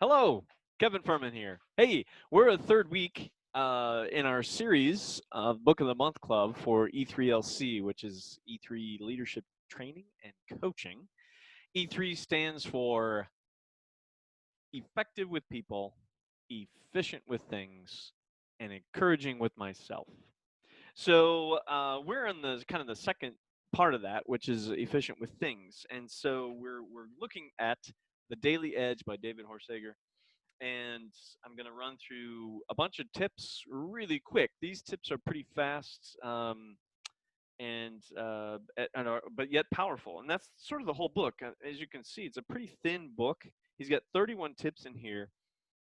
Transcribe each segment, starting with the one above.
Hello, Kevin Furman here. Hey, we're a third week in our series of Book of the Month Club for E3LC, which is E3 Leadership Training and Coaching. E3 stands for effective with people, efficient with things, and encouraging with myself. So we're in the kind of the second part of that, which is efficient with things, and so we're looking at The Daily Edge by David Horsager, and I'm going to run through a bunch of tips really quick. These tips are pretty fast and are, but yet powerful, and that's sort of the whole book. As you can see, it's a pretty thin book. He's got 31 tips in here,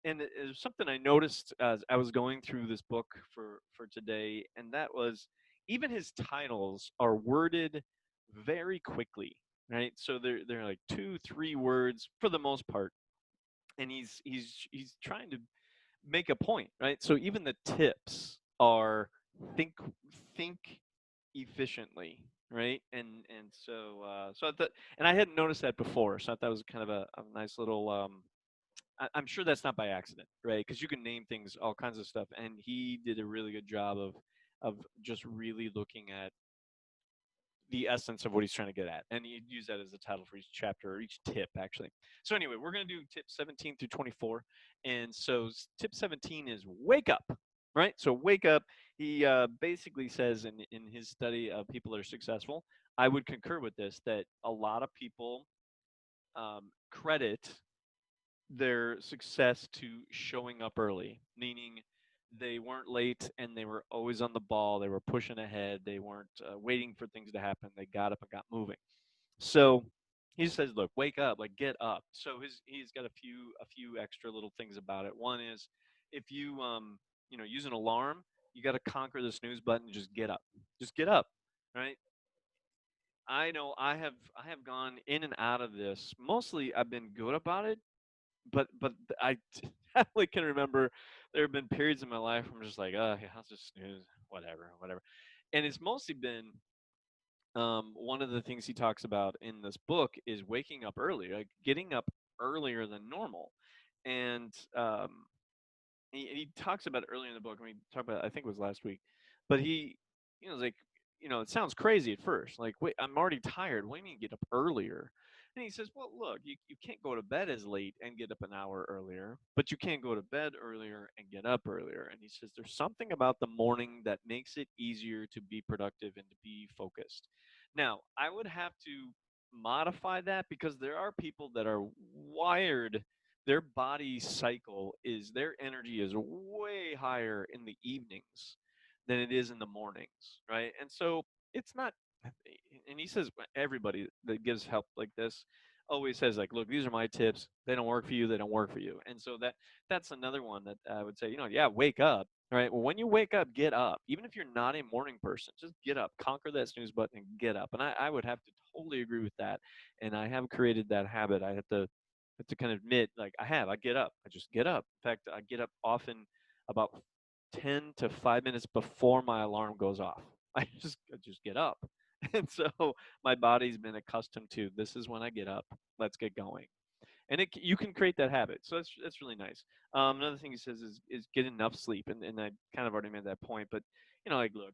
and it was something I noticed as I was going through this book for today, and that was even his titles are worded very quickly, right? So they're like 2, 3 words for the most part, and he's trying to make a point, right? So even the tips are think think efficiently, right? And I thought, and I hadn't noticed that before, so I thought that was kind of a nice little. I'm sure that's not by accident, right? Because you can name things all kinds of stuff, and he did a really good job of just really looking at the essence of what he's trying to get at. And he used that as a title for each chapter or each tip, actually. So, anyway, we're going to do tips 17 through 24. And so, tip 17 is wake up, right? So, wake up. He basically says in his study of people that are successful, I would concur with this, that a lot of people credit their success to showing up early, meaning they weren't late and they were always on the ball. They were pushing ahead. They weren't waiting for things to happen. They got up and got moving. So he says, "Look, wake up, like get up." So he's got a few extra little things about it. One is if you use an alarm, you got to conquer the snooze button. Just get up. Just get up, right? I know I have gone in and out of this. Mostly, I've been good about it, but I definitely can remember there have been periods in my life where I'm just like, oh, yeah, I'll just snooze, whatever, whatever. And it's mostly been one of the things he talks about in this book is waking up early, like getting up earlier than normal. And he talks about it earlier in the book. I mean, talk about it, I think it was last week, but it's like, it sounds crazy at first. Like, wait, I'm already tired. What do you mean get up earlier? And he says, well, look, you can't go to bed as late and get up an hour earlier, but you can go to bed earlier and get up earlier. And he says there's something about the morning that makes it easier to be productive and to be focused. Now, I would have to modify that because there are people that are wired, their body cycle is, their energy is way higher in the evenings than it is in the mornings, right? And so it's not, and he says everybody that gives help like this always says, like, look, these are my tips. They don't work for you, they don't work for you. And so that's another one that I would say, yeah, wake up. Right. Well, when you wake up, get up. Even if you're not a morning person, just get up, conquer that snooze button, and get up. And I would have to totally agree with that. And I have created that habit. I have to kind of admit, like, I get up. I just get up. In fact, I get up often about 10 to 5 minutes before my alarm goes off. I just get up. And so my body's been accustomed to, this is when I get up. Let's get going. And you can create that habit. So that's really nice. Another thing he says is get enough sleep. And I kind of already made that point, but like, look,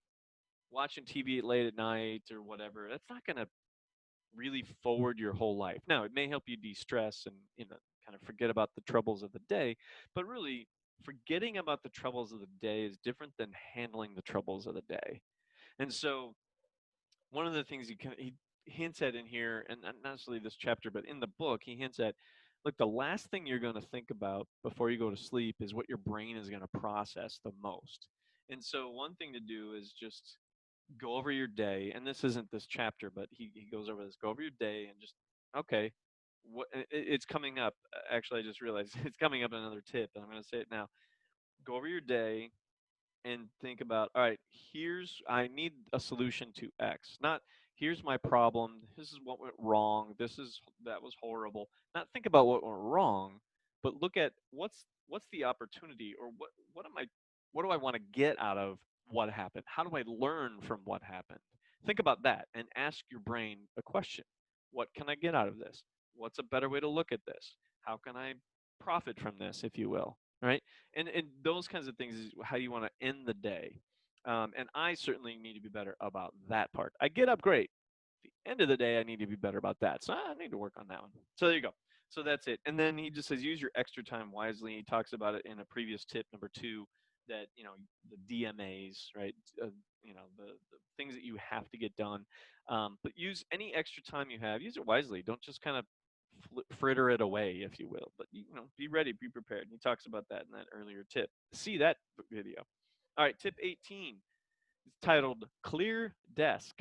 watching TV late at night or whatever, that's not going to really forward your whole life. Now, it may help you de-stress and kind of forget about the troubles of the day, but really forgetting about the troubles of the day is different than handling the troubles of the day. And so one of the things he hints at in here, and not necessarily this chapter, but in the book, he hints at, look, the last thing you're going to think about before you go to sleep is what your brain is going to process the most. And so one thing to do is just go over your day, and this isn't this chapter, but he goes over this. Go over your day and just, okay, it's coming up. Actually, I just realized it's coming up in another tip, and I'm going to say it now. Go over your day and think about, all right, I need a solution to X. Not here's my problem. This is what went wrong. That was horrible. Not think about what went wrong, but look at what's the opportunity, or what do I want to get out of what happened? How do I learn from what happened? Think about that and ask your brain a question. What can I get out of this? What's a better way to look at this? How can I profit from this, if you will, right? And those kinds of things is how you want to end the day. And I certainly need to be better about that part. I get up great. At the end of the day, I need to be better about that. So I need to work on that one. So there you go. So that's it. And then he just says use your extra time wisely. He talks about it in a previous tip, number 2, that the DMAs, right? The things that you have to get done. But use any extra time you have. Use it wisely. Don't just kind of fritter it away, if you will. But be ready, be prepared. And he talks about that in that earlier tip. See that video. All right, tip 18 is titled "Clear Desk."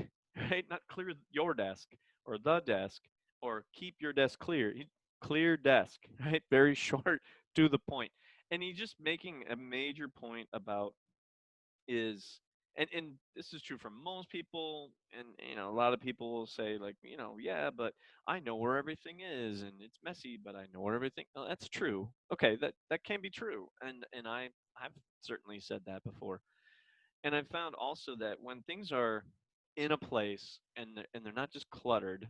Right, not clear your desk or the desk or keep your desk clear. Clear desk, right? Very short, to the point. And he's just making a major point about is and this is true for most people, and a lot of people will say, like, yeah, but I know where everything is and it's messy, but I know where everything. Oh, that's true. Okay, that can be true, and I've certainly said that before. And I've found also that when things are in a place and they're not just cluttered,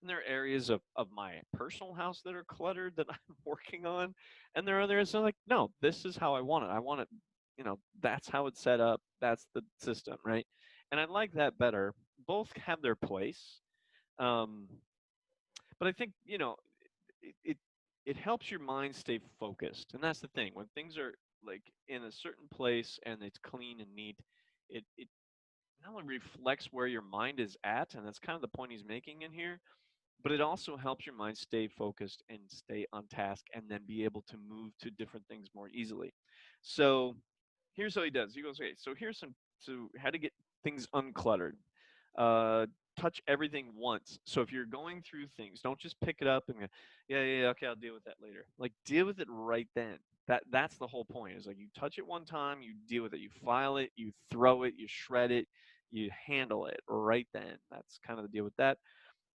and there are areas of my personal house that are cluttered that I'm working on, and there are others that are like, no, this is how I want it. I want it, that's how it's set up. That's the system, right? And I like that better. Both have their place, um, but I think it, it it helps your mind stay focused, and that's the thing. When things are like in a certain place and it's clean and neat, it not only reflects where your mind is at, and that's kind of the point he's making in here, but it also helps your mind stay focused and stay on task and then be able to move to different things more easily. So here's how he does. He goes, okay, so here's some so how to get things uncluttered. Uh, touch everything once. So if you're going through things, don't just pick it up and go, yeah, okay, I'll deal with that later. Like, deal with it right then. That's the whole point. Is like, you touch it one time, you deal with it, you file it, you throw it, you shred it, you handle it right then. That's kind of the deal with that.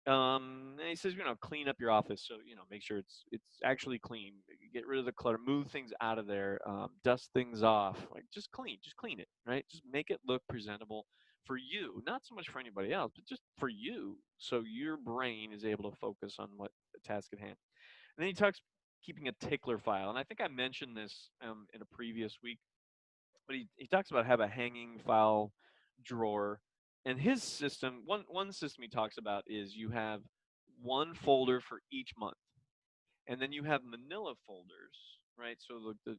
And he says, clean up your office. So, make sure it's actually clean. Get rid of the clutter, move things out of there, dust things off. Like, just clean it, right? Just make it look presentable for you, not so much for anybody else, but just for you, so your brain is able to focus on what the task at hand. And then he talks keeping a tickler file, and I think I mentioned this in a previous week, but he talks about have a hanging file drawer. And his system, one system he talks about is you have one folder for each month, and then you have manila folders, right? So the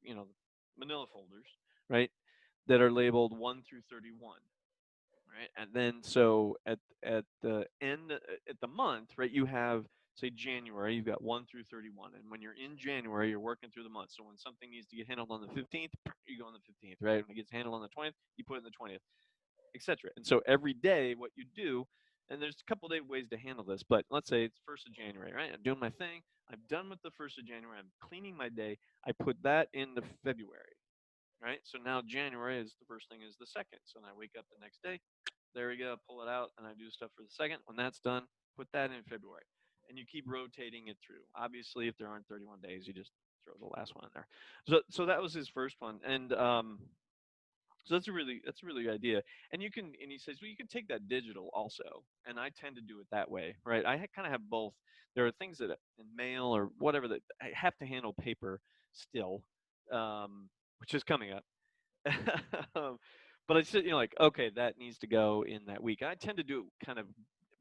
manila folders, right, that are labeled 1 through 31, right? And then so at the end at the month, right, you have, say, January, you've got 1 through 31, and when you're in January, you're working through the month. So when something needs to get handled on the 15th, you go on the 15th, right? When it gets handled on the 20th, you put it in the 20th, etc. And so every day, what you do, and there's a couple of ways to handle this, but let's say it's 1st of January, right? I'm doing my thing. I'm done with the 1st of January. I'm cleaning my day. I put that into February, right? So now January is the first thing is the 2nd. So then I wake up the next day, there we go, pull it out, and I do stuff for the 2nd. When that's done, put that in February. And you keep rotating it through. Obviously, if there aren't 31 days, you just throw the last one in there. So that was his first one. And so that's a really good idea. And he says, well, you can take that digital also. And I tend to do it that way, right? I kind of have both. There are things that in mail or whatever that I have to handle paper still, which is coming up. um, but I said, like, okay, that needs to go in that week. I tend to do it kind of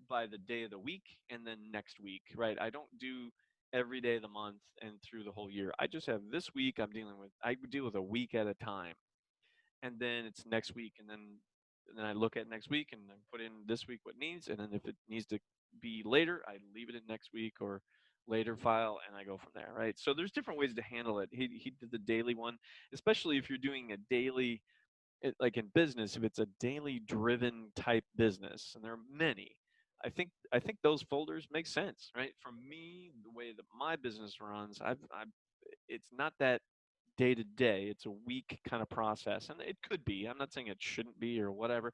by the day of the week and then next week, right? I don't do every day of the month and through the whole year. I just have this week I deal with a week at a time, and then it's next week, and then I look at next week and then put in this week what needs, and then if it needs to be later, I leave it in next week or later file, and I go from there, right? So there's different ways to handle it. He did the daily one, especially if you're doing a daily, like in business, if it's a daily driven type business, and there are many. I think those folders make sense, right? For me, the way that my business runs, I've it's not that day to day. It's a week kind of process, and it could be. I'm not saying it shouldn't be or whatever,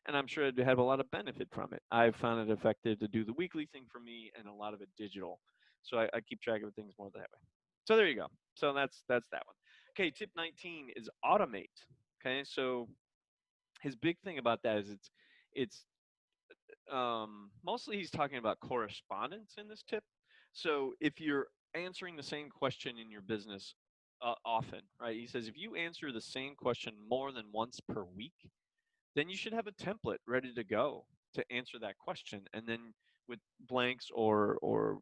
and I'm sure I'd have a lot of benefit from it. I've found it effective to do the weekly thing for me, and a lot of it digital. So I keep track of things more that way. So there you go. So that's that one. Okay, tip 19 is automate. Okay, so his big thing about that is it's mostly he's talking about correspondence in this tip. So if you're answering the same question in your business often, right? He says if you answer the same question more than once per week, then you should have a template ready to go to answer that question, and then with blanks or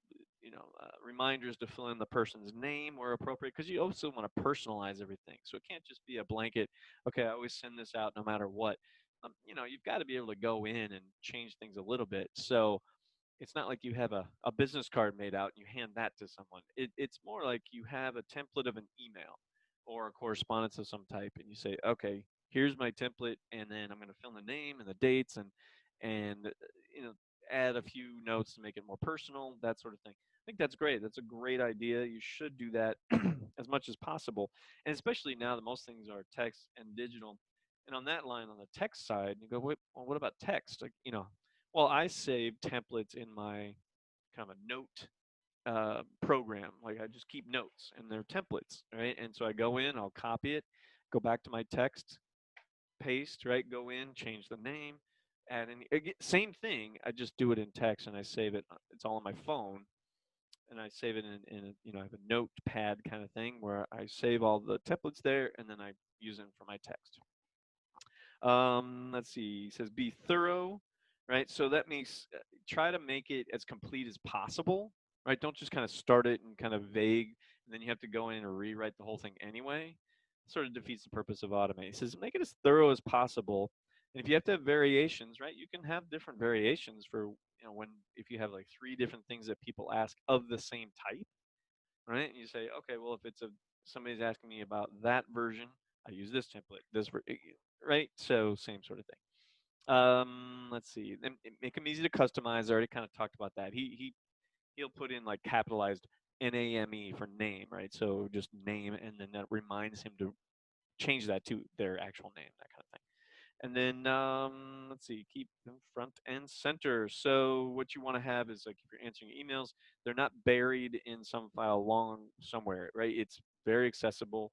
reminders to fill in the person's name where appropriate, because you also want to personalize everything, so it can't just be a blanket. Okay, I always send this out no matter what. You've got to be able to go in and change things a little bit. So it's not like you have a business card made out and you hand that to someone. It's more like you have a template of an email or a correspondence of some type, and you say, okay, here's my template, and then I'm going to fill in the name and the dates and you know add a few notes to make it more personal, that sort of thing. I think that's great. That's a great idea. You should do that as much as possible, and especially now that most things are text and digital. And on that line, on the text side, you go, wait, well, what about text? Like, well, I save templates in my kind of a note program. Like I just keep notes and they're templates, right? And so I go in, I'll copy it, go back to my text, paste, right? Go in, change the name, add in same thing. I just do it in text and I save it. It's all on my phone, and I save it I have a notepad kind of thing where I save all the templates there, and then I use them for my text. Let's see. He says be thorough, right? So that means try to make it as complete as possible, right? Don't just kind of start it and kind of vague, and then you have to go in and rewrite the whole thing anyway. Sort of defeats the purpose of automate. He says make it as thorough as possible, and if you have to have variations, right, you can have different variations for when if you have like 3 different things that people ask of the same type, right? And you say, okay, well, if it's somebody's asking me about that version, I use this template, right? So same sort of thing. Let's see. Then make them easy to customize. I already kind of talked about that. He'll put in like capitalized NAME for name, right? So just name, and then that reminds him to change that to their actual name, that kind of thing. And then let's see, keep them front and center. So what you want to have is like if you're answering emails, they're not buried in some file long somewhere, right? It's very accessible.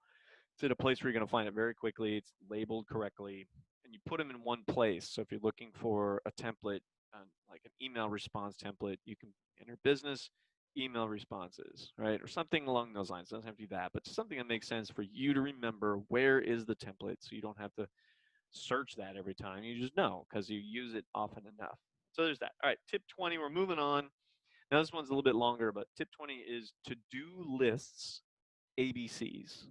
It's at a place where you're going to find it very quickly. It's labeled correctly, and you put them in one place. So if you're looking for a template, like an email response template, you can enter business email responses, right? Or something along those lines. It doesn't have to be that, but something that makes sense for you to remember where is the template, so you don't have to search that every time. You just know because you use it often enough. So there's that. All right, tip 20, we're moving on. Now this one's a little bit longer, but tip 20 is to-do lists, ABCs,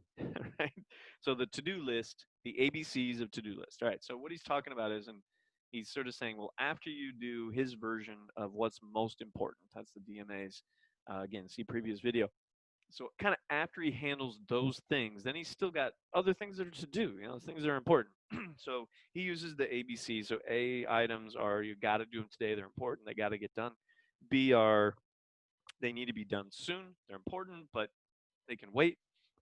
right? So the to-do list, the ABCs of to-do list. All right, so what he's talking about is, and he's sort of saying, well, after you do his version of what's most important, that's the DMAs. Again, see previous video. So kind of after he handles those things, then he's still got other things that are to do, things that are important. So he uses the ABC. So A items are you got to do them today, they're important, they got to get done. B are they need to be done soon, they're important, but they can wait.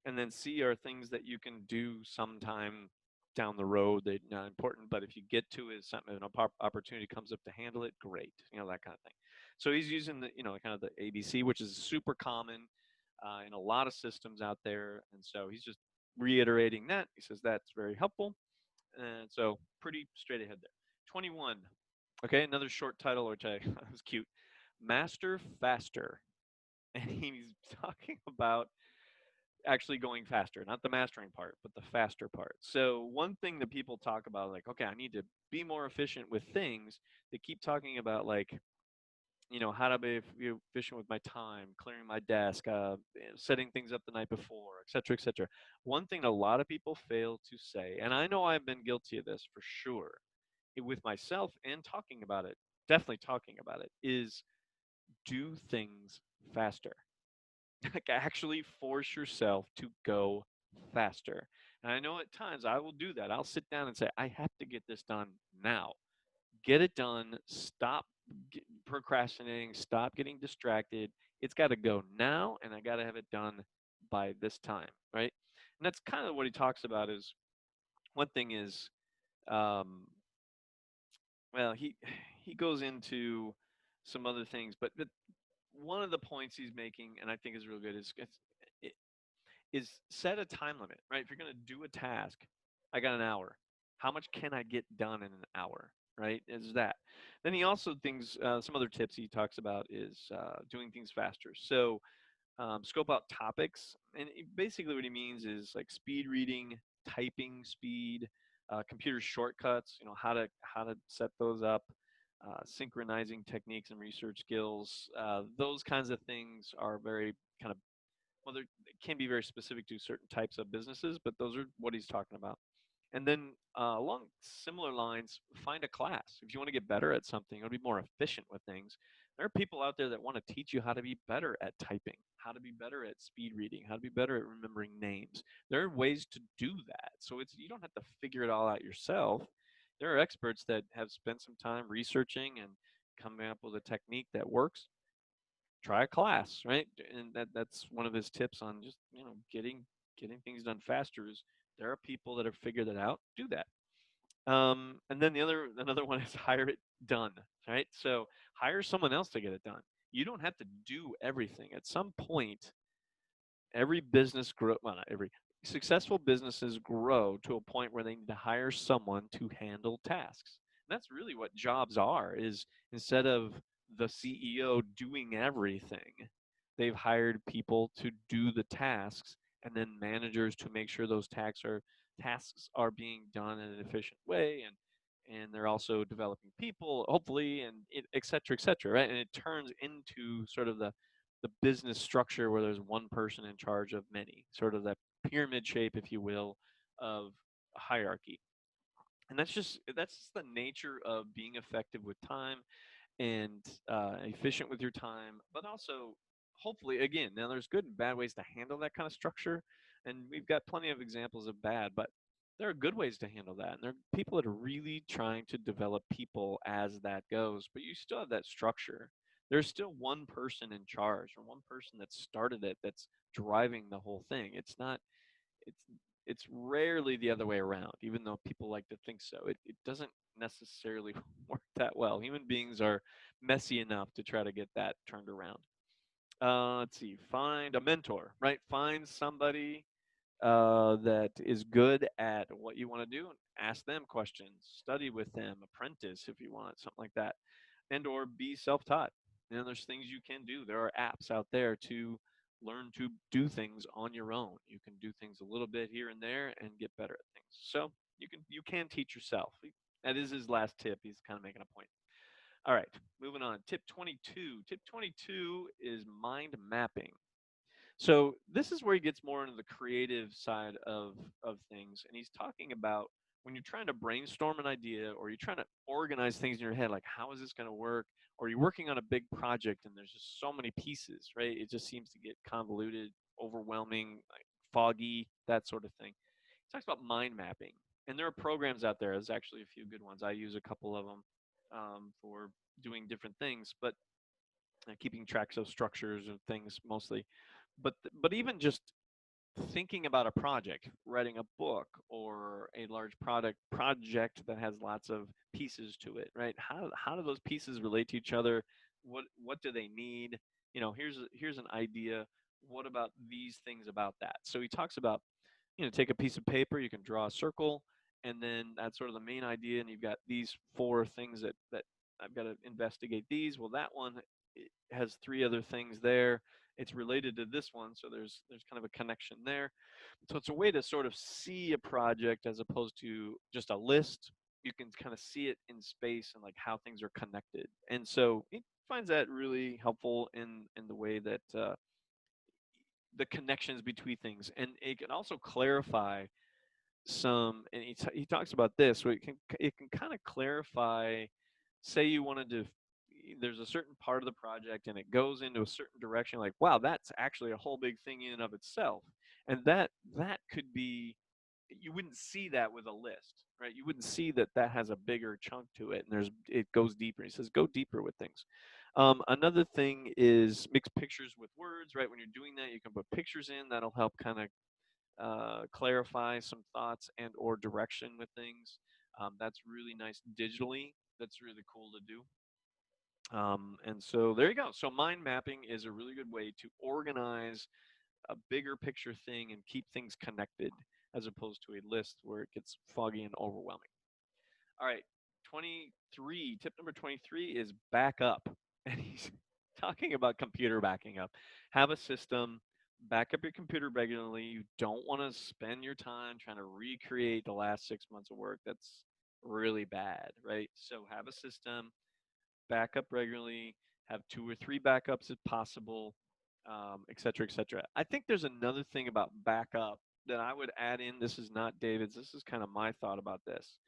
And then C are things that you can do sometime down the road, they're not important, but if you get to it, something an opportunity comes up to handle it, great, that kind of thing. So he's using the kind of the ABC, which is super common in a lot of systems out there. And so he's just reiterating that. He says that's very helpful. And so pretty straight ahead there. 21. Okay, another short title, which I was cute. Master Faster. And he's talking about actually going faster, not the mastering part, but the faster part. So one thing that people talk about, like, okay, I need to be more efficient with things. They keep talking about like how to be efficient with my time, clearing my desk, setting things up the night before, et cetera, et cetera. One thing a lot of people fail to say, and I know I've been guilty of this for sure, with myself and talking about it, definitely talking about it, is do things faster. Like actually force yourself to go faster. And I know at times I will do that. I'll sit down and say, I have to get this done now. Get it done. Stop procrastinating. Stop getting distracted. It's got to go now, and I got to have it done by this time, right? And that's kind of what he talks about. Is one thing is, well, he goes into some other things, but one of the points he's making, and I think is real good, is set a time limit, right? If you're going to do a task, I got an hour. How much can I get done in an hour, right? Is that. Then he also thinks some other tips he talks about is doing things faster. So scope out topics. And basically, what he means is like speed reading, typing speed, computer shortcuts. How to set those up, synchronizing techniques and research skills. Those kinds of things are very kind of they can be very specific to certain types of businesses, but those are what he's talking about. And then along similar lines, find a class. If you want to get better at something, you want to be more efficient with things. There are people out there that want to teach you how to be better at typing, how to be better at speed reading, how to be better at remembering names. There are ways to do that. So you don't have to figure it all out yourself. There are experts that have spent some time researching and coming up with a technique that works. Try a class, right? And that's one of his tips on just getting things done faster is there are people that have figured it out. Do that. And then another one is hire it done, right? So hire someone else to get it done. You don't have to do everything. At some point, every business grow well, not every successful businesses grow to a point where they need to hire someone to handle tasks. And that's really what jobs are, is instead of the CEO doing everything, they've hired people to do the tasks and then managers to make sure those tasks are being done in an efficient way, and they're also developing people hopefully, and et cetera, et cetera, right? And it turns into sort of the business structure where there's one person in charge of many, sort of that pyramid shape, if you will, of hierarchy. And that's just the nature of being effective with time and efficient with your time, but also hopefully, again, now there's good and bad ways to handle that kind of structure, and we've got plenty of examples of bad, but there are good ways to handle that, and there are people that are really trying to develop people as that goes, but you still have that structure. There's still one person in charge, or one person that started it, that's driving the whole thing. It's it's rarely the other way around, even though people like to think so. It doesn't necessarily work that well. Human beings are messy enough to try to get that turned around. Let's see. Find a mentor, right? Find somebody that is good at what you want to do, and ask them questions. Study with them. Apprentice if you want, something like that, and or be self-taught. There's things you can do. There are apps out there to learn to do things on your own. You can do things a little bit here and there and get better at things. So you can teach yourself. That is his last tip. He's kind of making a point. All right, moving on. Tip 22. Tip 22 is mind mapping. So this is where he gets more into the creative side of things, and he's talking about when you're trying to brainstorm an idea, or you're trying to organize things in your head, like how is this going to work, or you're working on a big project and there's just so many pieces, right? It just seems to get convoluted, overwhelming, like foggy, that sort of thing. He talks about mind mapping, and there are programs out there. There's actually a few good ones. I use a couple of them for doing different things, but keeping tracks of structures and things mostly. But even just thinking about a project, writing a book, or a large project that has lots of pieces to it, right? How do those pieces relate to each other? What do they need? Here's an idea. What about these things about that? So he talks about, take a piece of paper, you can draw a circle, and then that's sort of the main idea, and you've got these four things that I've got to investigate these. Well, that one has three other things there. It's related to this one, so there's kind of a connection there. So it's a way to sort of see a project as opposed to just a list. You can kind of see it in space and like how things are connected. And so he finds that really helpful in the way that the connections between things, and it can also clarify some. And he talks about this, where it can kind of clarify. Say you wanted to, there's a certain part of the project and it goes into a certain direction, like, wow, that's actually a whole big thing in and of itself. And that could be, you wouldn't see that with a list, right? You wouldn't see that has a bigger chunk to it, and it goes deeper. He says go deeper with things. Another thing is mix pictures with words, right? When you're doing that, you can put pictures in. That'll help kind of clarify some thoughts and or direction with things. That's really nice digitally. That's really cool to do. And so there you go. So mind mapping is a really good way to organize a bigger picture thing and keep things connected, as opposed to a list where it gets foggy and overwhelming. All right, 23. Tip number 23 is back up. And he's talking about computer backing up. Have a system, back up your computer regularly. You don't want to spend your time trying to recreate the last 6 months of work. That's really bad, right? So have a system, back up regularly, have 2 or 3 backups if possible, et cetera, et cetera. I think there's another thing about backup that I would add in. This is not David's. This is kind of my thought about this.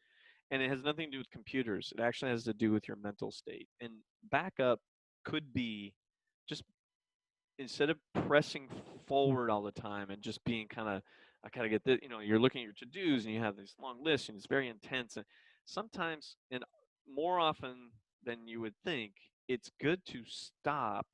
And it has nothing to do with computers. It actually has to do with your mental state. And backup could be just instead of pressing forward all the time and just being kind of, I gotta get this, you're looking at your to-dos and you have this long list and it's very intense. And sometimes, and more often than you would think, it's good to stop,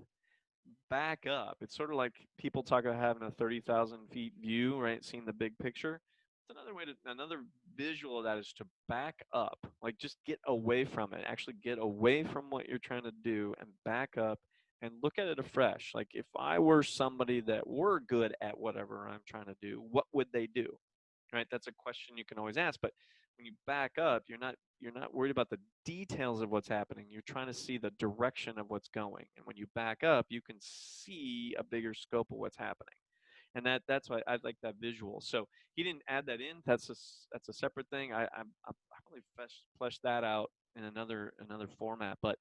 back up. It's sort of like people talk about having a 30,000 feet view, right? Seeing the big picture. It's another way to, another visual of that is to back up, like just get away from it, actually get away from what you're trying to do and back up and look at it afresh. Like if I were somebody that were good at whatever I'm trying to do, what would they do? Right? That's a question you can always ask. But when you back up, you're not worried about the details of what's happening. You're trying to see the direction of what's going. And when you back up, you can see a bigger scope of what's happening. And that's why I like that visual. So he didn't add that in. That's a separate thing. I probably flesh that out in another format. But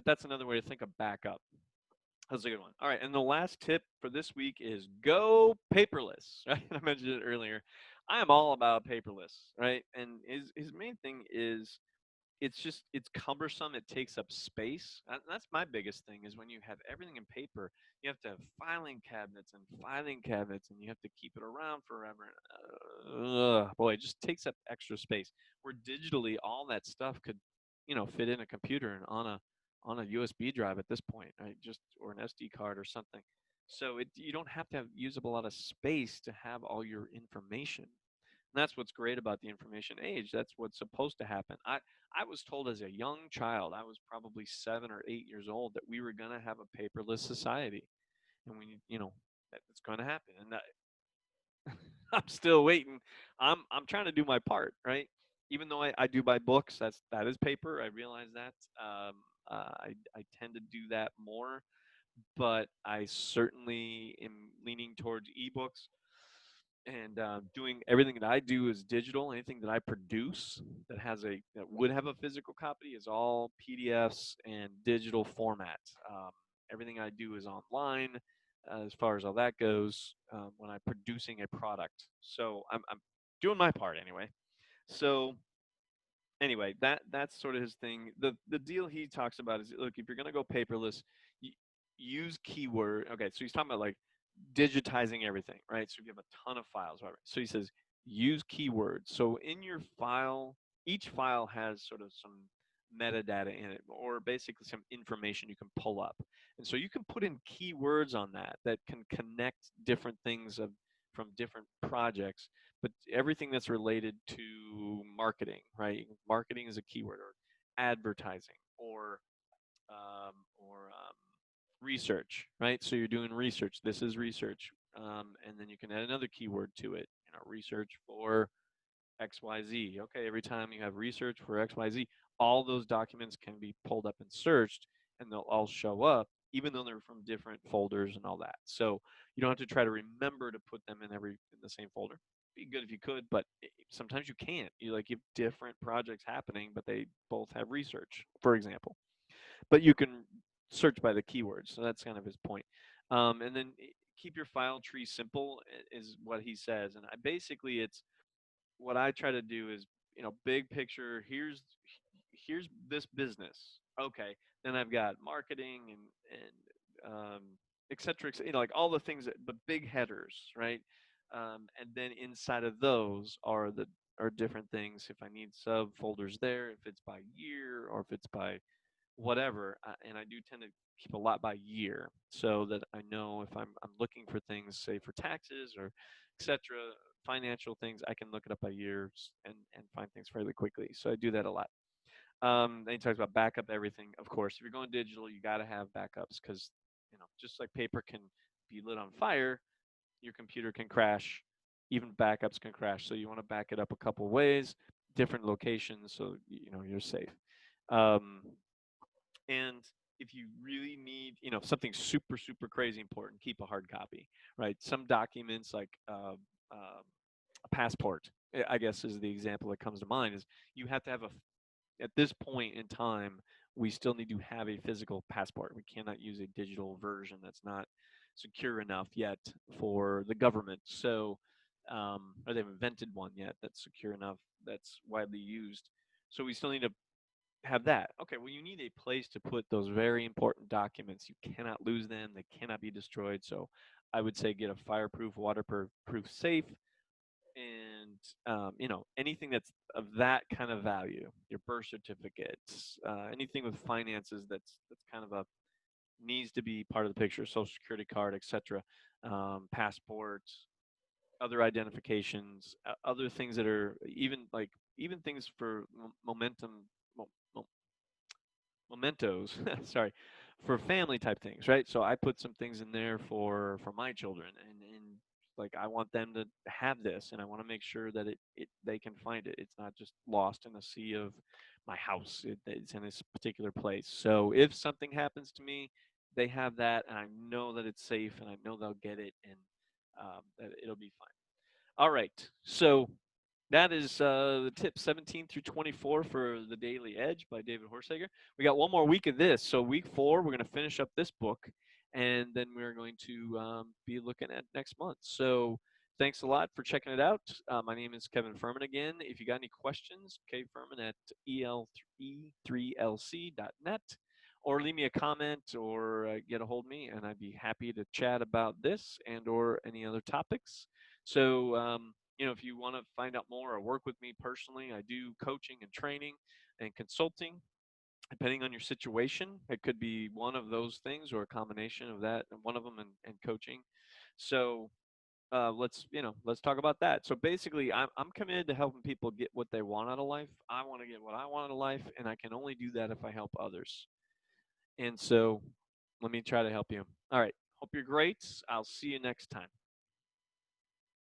that's another way to think of backup. That's a good one. All right, and the last tip for this week is go paperless. Right, I mentioned it earlier. I am all about paperless, right? And his main thing is it's cumbersome. It takes up space. And that's my biggest thing is when you have everything in paper, you have to have filing cabinets, and you have to keep it around forever. Boy, it just takes up extra space. Where digitally, all that stuff could, fit in a computer and on a USB drive at this point, right? Just or an SD card or something. So you don't have to use up a lot of space to have all your information. And that's what's great about the information age. That's what's supposed to happen. I was told as a young child, I was probably 7 or 8 years old, that we were going to have a paperless society, and that it's going to happen. And I'm still waiting. I'm trying to do my part, right? Even though I do buy books, that is paper. I realize that. I tend to do that more, but I certainly am leaning towards ebooks and doing everything that I do is digital. Anything that I produce that would have a physical copy is all PDFs and digital format. Everything I do is online as far as all that goes when I'm producing a product. So I'm doing my part anyway. So anyway, that's sort of his thing. The deal he talks about is, look, if you're gonna go paperless, use keyword. Okay, so he's talking about like digitizing everything, right? So you have a ton of files, whatever. So he says use keywords. So in your file, each file has sort of some metadata in it, or basically some information you can pull up. And so you can put in keywords on that can connect different things from different projects, but everything that's related to marketing, right? Marketing is a keyword, or advertising, or research, right? So you're doing research. This is research, and then you can add another keyword to it. Research for XYZ. Okay, every time you have research for XYZ, all those documents can be pulled up and searched, and they'll all show up, even though they're from different folders and all that. So you don't have to try to remember to put them in the same folder. Be good if you could, but sometimes you can't. You have different projects happening, but they both have research, for example. But you can search by the keywords. So that's kind of his point. And then keep your file tree simple is what he says. And basically it's what I try to do is, big picture. Here's this business. Okay, then I've got marketing and et cetera, like all the things but big headers, right? And then inside of those are different things. If I need subfolders there, if it's by year or if it's by whatever, and I do tend to keep a lot by year, so that I know if I'm looking for things, say for taxes or etc., financial things, I can look it up by years and find things fairly quickly. So I do that a lot. Then he talks about backup everything. Of course, if you're going digital, you got to have backups because just like paper can be lit on fire, your computer can crash, even backups can crash. So you want to back it up a couple ways, different locations, so you're safe. Um, and if you really need, something super, super crazy important, keep a hard copy, right? Some documents like a passport, I guess is the example that comes to mind, is you have to have at this point in time, we still need to have a physical passport. We cannot use a digital version that's not secure enough yet for the government. So, or they haven't invented one yet that's secure enough, that's widely used. So we still need to have that. Okay, well, you need a place to put those very important documents. You cannot lose them, they cannot be destroyed. So I would say get a fireproof, waterproof safe, and anything that's of that kind of value, your birth certificates, anything with finances that's kind of a needs to be part of the picture, social security card, etc., passports, other identifications, other things that are even things for momentum mo- mo- mementos, sorry, for family type things, right? So I put some things in there for my children, and like I want them to have this, and I want to make sure that it they can find it. It's not just lost in a sea of my house. It's in this particular place. So if something happens to me, they have that, and I know that it's safe, and I know they'll get it, and that it'll be fine. All right, so that is the tip 17 through 24 for The Daily Edge by David Horsager. We got one more week of this. So week 4, we're going to finish up this book, and then we're going to be looking at next month. So thanks a lot for checking it out. My name is Kevin Furman again. If you got any questions, kfurman at E3LC.net, or leave me a comment or get a hold of me, and I'd be happy to chat about this and or any other topics. So, if you want to find out more or work with me personally, I do coaching and training and consulting. Depending on your situation, it could be one of those things or a combination of that, one of them, and coaching. So let's talk about that. So basically, I'm committed to helping people get what they want out of life. I want to get what I want out of life, and I can only do that if I help others. And so let me try to help you. All right. Hope you're great. I'll see you next time.